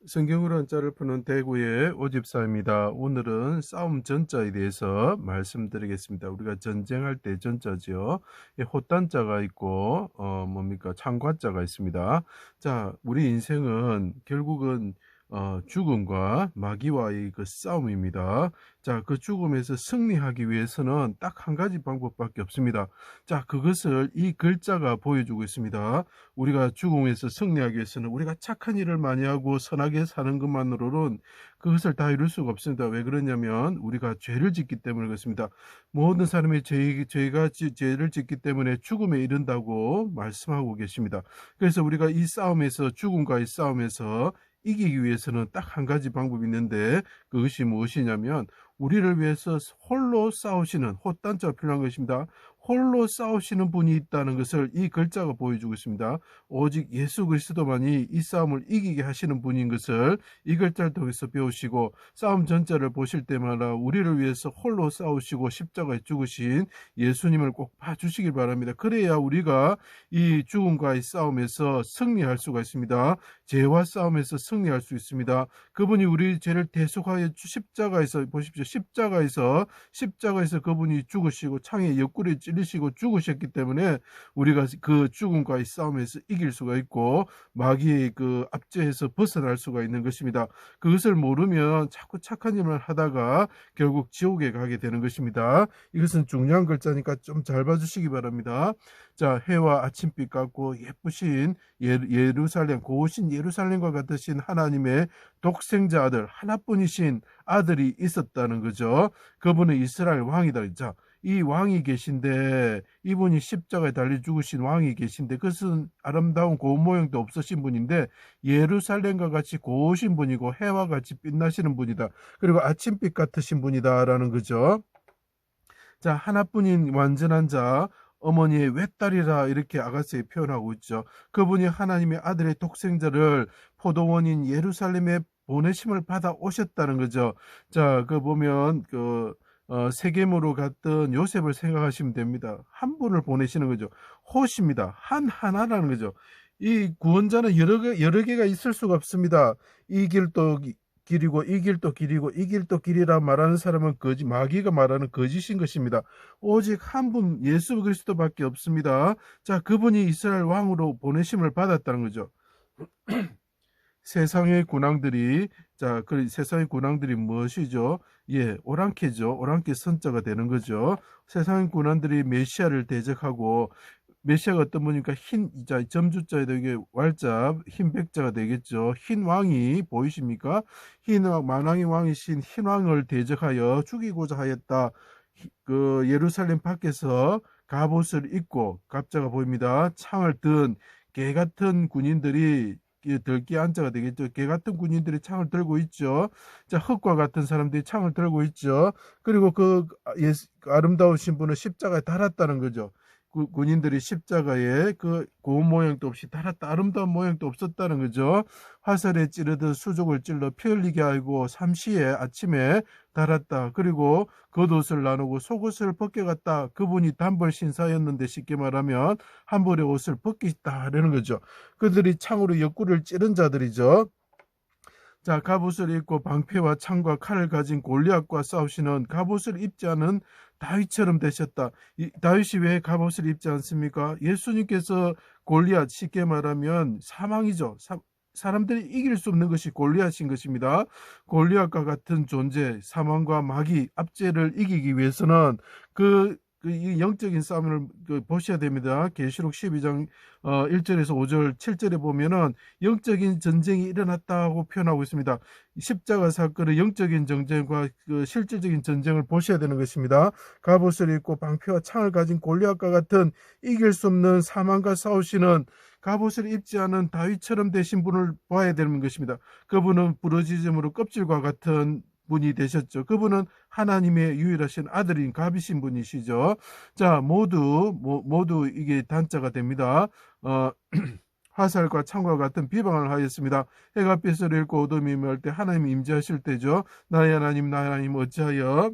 성경으로 한자를 푸는 대구의 오집사입니다. 오늘은 싸움 전자에 대해서 말씀드리겠습니다. 우리가 전쟁할 때 전자죠. 호단자가 있고 창과자가 있습니다. 자, 우리 인생은 결국은 죽음과 마귀와의 그 싸움입니다. 자, 그 죽음에서 승리하기 위해서는 딱 한 가지 방법밖에 없습니다. 자, 그것을 이 글자가 보여주고 있습니다. 우리가 죽음에서 승리하기 위해서는 우리가 착한 일을 많이 하고 선하게 사는 것만으로는 그것을 다 이룰 수가 없습니다. 왜 그러냐면 우리가 죄를 짓기 때문에 그렇습니다. 모든 사람이 죄를 짓기 때문에 죽음에 이른다고 말씀하고 계십니다. 그래서 우리가 이 싸움에서 죽음과의 싸움에서 이기기 위해서는 딱 한 가지 방법이 있는데 그것이 무엇이냐면 우리를 위해서 홀로 싸우시는 호단자가 필요한 것입니다. 홀로 싸우시는 분이 있다는 것을 이 글자가 보여주고 있습니다. 오직 예수 그리스도만이 이 싸움을 이기게 하시는 분인 것을 이 글자를 통해서 배우시고 싸움 전자를 보실 때마다 우리를 위해서 홀로 싸우시고 십자가에 죽으신 예수님을 꼭 봐주시길 바랍니다. 그래야 우리가 이 죽음과의 싸움에서 승리할 수가 있습니다. 죄와 싸움에서 승리할 수 있습니다. 그분이 우리 죄를 대속하여 십자가에서 보십시오. 십자가에서 그분이 죽으시고 창에 옆구리에 찔리시고 죽으셨기 때문에 우리가 그 죽음과의 싸움에서 이길 수가 있고 마귀의 그 압제에서 벗어날 수가 있는 것입니다. 그것을 모르면 자꾸 착한 일을 하다가 결국 지옥에 가게 되는 것입니다. 이것은 중요한 글자니까 좀 잘 봐주시기 바랍니다. 자, 해와 아침빛 같고 예쁘신 예루살렘, 고우신 예루살렘과 같으신 하나님의 독생자 아들, 하나뿐이신 아들이 있었다는 거죠. 그분은 이스라엘 왕이다. 자, 이 왕이 계신데 이분이 십자가에 달려 죽으신 왕이 계신데 그것은 아름다운 고운 모양도 없으신 분인데 예루살렘과 같이 고우신 분이고 해와 같이 빛나시는 분이다. 그리고 아침빛 같으신 분이다라는 거죠. 자, 하나뿐인 완전한 자, 어머니의 외딸이라 이렇게 아가서에 표현하고 있죠. 그분이 하나님의 아들의 독생자를 포도원인 예루살렘에 보내심을 받아 오셨다는 거죠. 자, 그 보면 세겜으로 갔던 요셉을 생각하시면 됩니다. 한 분을 보내시는 거죠. 호십니다. 하나라는 거죠. 이 구원자는 여러 개가 있을 수가 없습니다. 이 길도 길이고 이 길도 길이고 이 길도 길이라 말하는 사람은 마귀가 말하는 거짓인 것입니다. 오직 한 분 예수 그리스도밖에 없습니다. 자, 그분이 이스라엘 왕으로 보내심을 받았다는 거죠. 세상의 군왕들이 그 세상의 군왕들이 무엇이죠? 예, 오랑캐죠. 오랑캐 선자가 되는 거죠. 세상의 군왕들이 메시아를 대적하고 메시아가 어떤 분이니까 점주자에 되게 왈자 흰 백자가 되겠죠. 흰 왕이 보이십니까? 만왕의 왕이신 흰 왕을 대적하여 죽이고자 하였다. 그 예루살렘 밖에서 갑옷을 입고 갑자가 보입니다. 창을 든 개 같은 군인들이 들기 한자가 되겠죠. 개 같은 군인들이 창을 들고 있죠. 자, 흑과 같은 사람들이 창을 들고 있죠. 그리고 아름다우신 분은 십자가에 달았다는 거죠. 군인들이 십자가에 그 고운 모양도 없이 달았다. 아름다운 모양도 없었다는 거죠. 화살에 찌르듯 수족을 찔러 피 흘리게 하고 삼시에 아침에 달았다. 그리고 겉옷을 나누고 속옷을 벗겨갔다. 그분이 단벌 신사였는데 쉽게 말하면 한 벌의 옷을 벗기다라는 거죠. 그들이 창으로 옆구리를 찌른 자들이죠. 자, 갑옷을 입고 방패와 창과 칼을 가진 골리앗과 싸우시는 갑옷을 입지 않은 다윗처럼 되셨다. 다윗이 왜 갑옷을 입지 않습니까? 예수님께서 골리앗, 쉽게 말하면 사망이죠. 사람들이 이길 수 없는 것이 골리앗인 것입니다. 골리앗과 같은 존재, 사망과 마귀, 압제를 이기기 위해서는 이 영적인 싸움을 보셔야 됩니다. 계시록 12장 1절에서 5절, 7절에 보면은 영적인 전쟁이 일어났다고 표현하고 있습니다. 십자가 사건의 영적인 전쟁과 실질적인 전쟁을 보셔야 되는 것입니다. 갑옷을 입고 방패와 창을 가진 골리앗과 같은 이길 수 없는 사망과 싸우시는 갑옷을 입지 않은 다윗처럼 되신 분을 봐야 되는 것입니다. 그분은 부러지즘으로 껍질과 같은 분이 되셨죠. 그분은 하나님의 유일하신 아들인 갑이신 분이시죠. 자, 모두 이게 단자가 됩니다. 화살과 창과 같은 비방을 하였습니다. 해가 빛을 잃고 어둠이 임할 때 하나님이 임재하실 때죠. 나의 하나님 어찌하여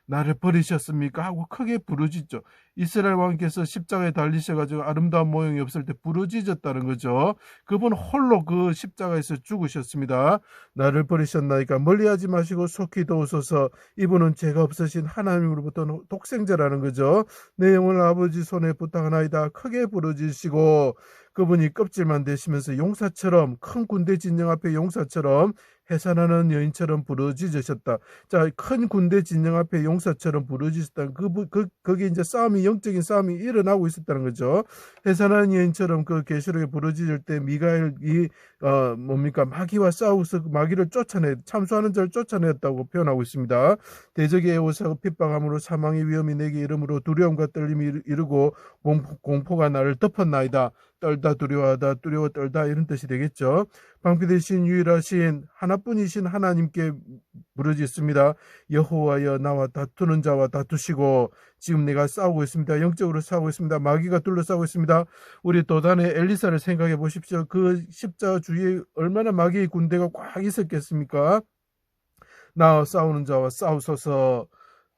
나를 버리셨습니까? 하고 크게 부르짖죠. 이스라엘 왕께서 십자가에 달리셔가지고 아름다운 모형이 없을 때 부르짖었다는 거죠. 그분 홀로 그 십자가에서 죽으셨습니다. 나를 버리셨나이까 멀리하지 마시고 속히 도우소서. 이분은 죄가 없으신 하나님으로부터 독생자라는 거죠. 내 영혼을 아버지 손에 부탁하나이다. 크게 부르짖으시고 그분이 껍질만 되시면서 용사처럼 큰 군대 진영 앞에 용사처럼 해산하는 여인처럼 부르짖으셨다. 자, 큰 군대 진영 앞에 용사처럼 부르짖었다. 거기 이제 싸움이, 영적인 싸움이 일어나고 있었다는 거죠. 해산하는 여인처럼 그 계시록에 부르짖을 때 미가엘이 마귀와 싸우서 마귀를 참수하는 자를 쫓아냈다고 표현하고 있습니다. 대적의 애호사고 핍박함으로 사망의 위험이 내게 이름으로 두려움과 떨림이 이르고 공포가 나를 덮었나이다. 떨다 두려워하다 두려워 떨다 이런 뜻이 되겠죠. 방패 되신 유일하신 하나뿐이신 하나님께 부르짖습니다. 여호와여 나와 다투는 자와 다투시고 지금 내가 싸우고 있습니다. 영적으로 싸우고 있습니다. 마귀가 둘러싸고 있습니다. 우리 도단의 엘리사를 생각해 보십시오. 그 십자가 주위에 얼마나 마귀의 군대가 꽉 있었겠습니까? 나와 싸우는 자와 싸우소서.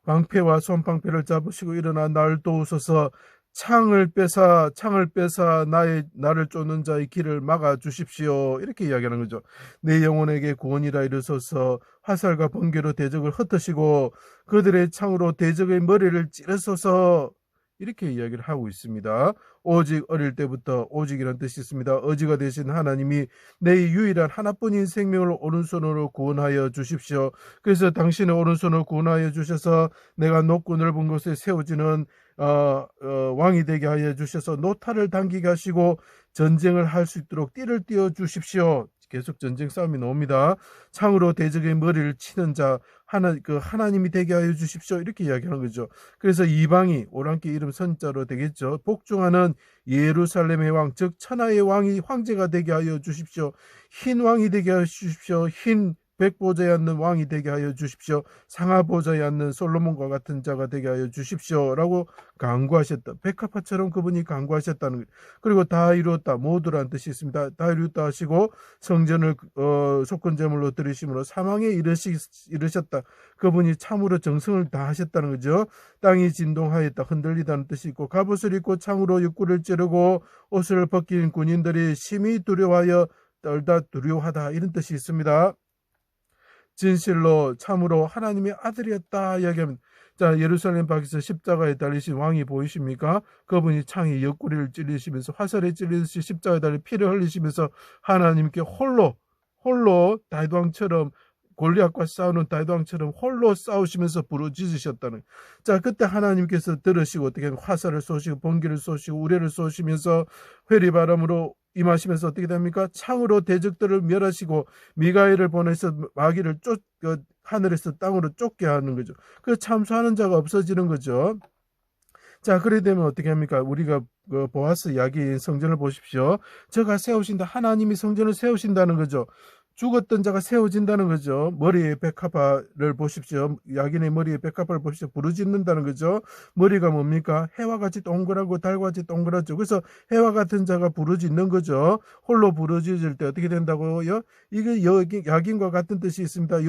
방패와 손방패를 잡으시고 일어나 나를 도우소서. 창을 빼사 나를 쫓는 자의 길을 막아 주십시오. 이렇게 이야기하는 거죠. 내 영혼에게 구원이라 이르소서. 화살과 번개로 대적을 흩으시고 그들의 창으로 대적의 머리를 찌르소서. 이렇게 이야기를 하고 있습니다. 오직 어릴 때부터 오직이라는 뜻이 있습니다. 어지가 되신 하나님이 내 유일한 하나뿐인 생명을 오른손으로 구원하여 주십시오. 그래서 당신의 오른손으로 구원하여 주셔서 내가 높고 넓은 곳에 세워지는 왕이 되게 하여 주셔서 노타를 당기게 하시고 전쟁을 할 수 있도록 띠를 띄워 주십시오. 계속 전쟁 싸움이 나옵니다. 창으로 대적의 머리를 치는 자 하나님이 되게 하여 주십시오. 이렇게 이야기하는 거죠. 그래서 이방이 오랑캐 이름 선자로 되겠죠. 복종하는 예루살렘의 왕, 즉 천하의 왕이 황제가 되게 하여 주십시오. 흰 왕이 되게 하여 주십시오. 흰 백보좌에 앉는 왕이 되게 하여 주십시오. 상하보좌에 앉는 솔로몬과 같은 자가 되게 하여 주십시오. 라고 간구하셨다. 백합화처럼 그분이 간구하셨다는 거예요. 그리고 다 이루었다. 모두라는 뜻이 있습니다. 다 이루었다 하시고 성전을 속건제물로 드리심으로 사망에 이르셨다. 그분이 참으로 정성을 다하셨다는 거죠. 땅이 진동하였다. 흔들리다는 뜻이 있고 갑옷을 입고 창으로 육구를 찌르고 옷을 벗긴 군인들이 심히 두려워하여 떨다 두려워하다. 이런 뜻이 있습니다. 진실로 참으로 하나님의 아들이었다 이야기하면, 자, 예루살렘 밖에서 십자가에 달리신 왕이 보이십니까? 그분이 창에 옆구리를 찔리시면서 화살에 찔리듯이 십자가에 달려 피를 흘리시면서 하나님께 홀로 다윗왕처럼, 골리앗과 싸우는 다윗왕처럼 홀로 싸우시면서 부르짖으셨다는. 자, 그때 하나님께서 들으시고 어떻게 화살을 쏘시고 번개를 쏘시고 우레를 쏘시면서 회리바람으로 임하시면서 어떻게 됩니까? 창으로 대적들을 멸하시고 미가엘을 보내서 마귀를 하늘에서 땅으로 쫓게 하는 거죠. 그 참수하는 자가 없어지는 거죠. 자, 그래 되면 어떻게 합니까? 우리가 보아스 야긴 성전을 보십시오. 저가 세우신다. 하나님이 성전을 세우신다는 거죠. 죽었던 자가 세워진다는 거죠. 머리에 백합화를 보십시오. 야긴의 머리에 백합화를 보십시오. 부르짖는다는 거죠. 머리가 뭡니까? 해와 같이 동그랗고 달과 같이 동그랗죠. 그래서 해와 같은 자가 부르짖는 거죠. 홀로 부르짖을 때 어떻게 된다고요? 이게 야긴과 같은 뜻이 있습니다.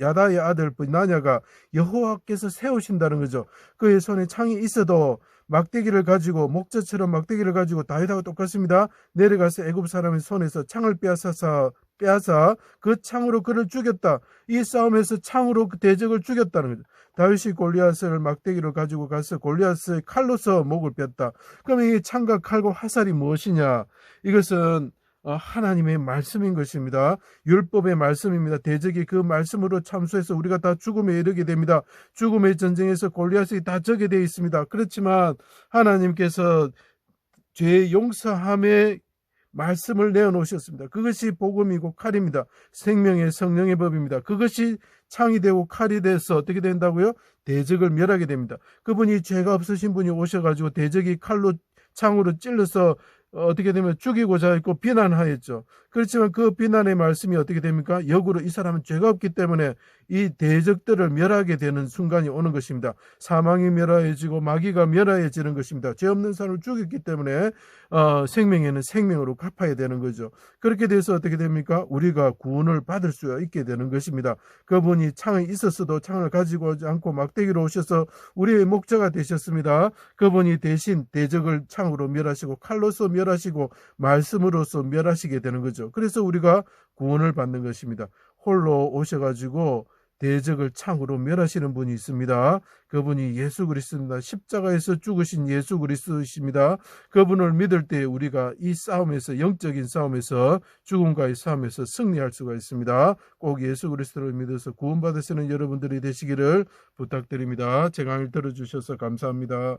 야다의 아들 브나냐가 여호와께서 세우신다는 거죠. 그의 손에 창이 있어도 막대기를 가지고, 목자처럼 막대기를 가지고 다윗하고 똑같습니다. 내려가서 애굽 사람의 손에서 창을 빼앗아 그 창으로 그를 죽였다. 이 싸움에서 창으로 그 대적을 죽였다는 거죠. 다윗이 골리앗을 막대기로 가지고 가서 골리앗의 칼로서 목을 뺐다. 그럼 이 창과 칼과 화살이 무엇이냐? 이것은 하나님의 말씀인 것입니다. 율법의 말씀입니다. 대적이 그 말씀으로 참수해서 우리가 다 죽음에 이르게 됩니다. 죽음의 전쟁에서 골리앗이 다 져게 되어 있습니다. 그렇지만 하나님께서 죄 용서함의 말씀을 내어놓으셨습니다. 그것이 복음이고 칼입니다. 생명의 성령의 법입니다. 그것이 창이 되고 칼이 돼서 어떻게 된다고요? 대적을 멸하게 됩니다. 그분이 죄가 없으신 분이 오셔가지고 대적이 칼로 창으로 찔러서 어떻게 되면 죽이고자 했고 비난하였죠. 그렇지만 그 비난의 말씀이 어떻게 됩니까? 역으로 이 사람은 죄가 없기 때문에 이 대적들을 멸하게 되는 순간이 오는 것입니다. 사망이 멸하여지고 마귀가 멸하여지는 것입니다. 죄 없는 사람을 죽였기 때문에 생명에는 생명으로 갚아야 되는 거죠. 그렇게 돼서 어떻게 됩니까? 우리가 구원을 받을 수 있게 되는 것입니다. 그분이 창이 있었어도 창을 가지고 오지 않고 막대기로 오셔서 우리의 목자가 되셨습니다. 그분이 대신 대적을 창으로 멸하시고 칼로서 멸하시고 말씀으로서 멸하시게 되는 거죠. 그래서 우리가 구원을 받는 것입니다. 홀로 오셔가지고 대적을 창으로 멸하시는 분이 있습니다. 그분이 예수 그리스도입니다. 십자가에서 죽으신 예수 그리스도이십니다. 그분을 믿을 때 우리가 이 싸움에서, 영적인 싸움에서, 죽음과의 싸움에서 승리할 수가 있습니다. 꼭 예수 그리스도를 믿어서 구원받으시는 여러분들이 되시기를 부탁드립니다. 제 강의를 들어주셔서 감사합니다.